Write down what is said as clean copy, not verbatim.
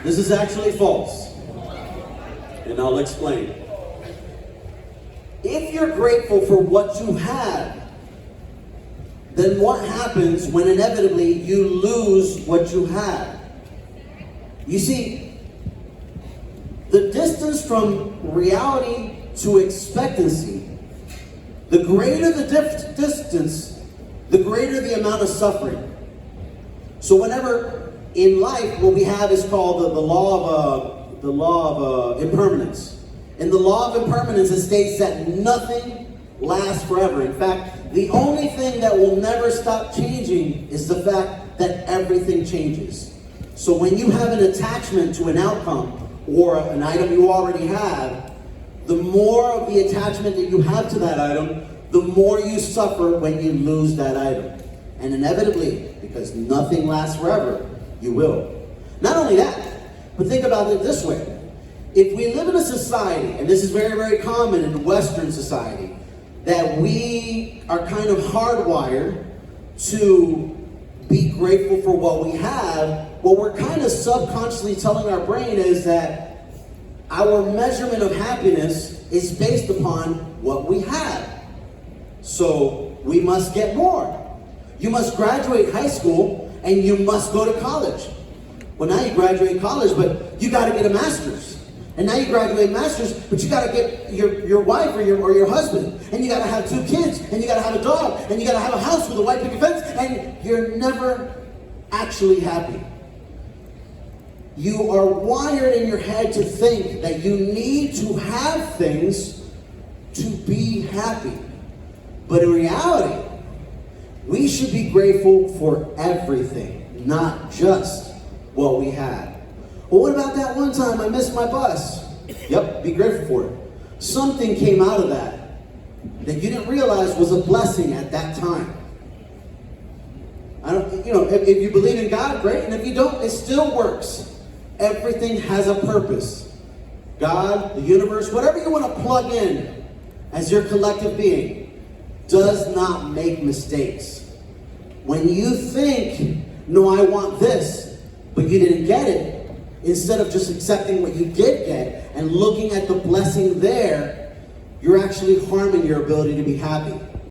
This is actually false. And I'll explain. If you're grateful for what you have, then what happens when inevitably you lose what you have? You see, the distance from reality to expectancy, the greater the distance, the greater the amount of suffering. So whenever in life, what we have is called the law of impermanence. In the law of impermanence, it states that nothing lasts forever. In fact, the only thing that will never stop changing is the fact that everything changes. So when you have an attachment to an outcome or an item you already have, the more of the attachment that you have to that item, the more you suffer when you lose that item. And inevitably, because nothing lasts forever, you will. Not only that, but think about it this way. If we live in a society, and this is very, very common in Western society, that we are kind of hardwired to be grateful for what we have, what we're kind of subconsciously telling our brain is that our measurement of happiness is based upon what we have. So we must get more. You must graduate high school and you must go to college. Well, now you graduate college, but you got to get a master's. And now you graduate master's, but you got to get your wife or your husband. And you got to have 2 kids. And you got to have a dog. And you got to have a house with a white picket fence. And you're never actually happy. You are wired in your head to think that you need to have things to be happy. But in reality, we should be grateful for everything, not just what we have. Well, what about that one time I missed my bus? Yep, be grateful for it. Something came out of that you didn't realize was a blessing at that time. If you believe in God, great, and if you don't, it still works. Everything has a purpose. God, the universe, whatever you want to plug in as your collective being, does not make mistakes. When you think, no, I want this, but you didn't get it, instead of just accepting what you did get and looking at the blessing there, you're actually harming your ability to be happy.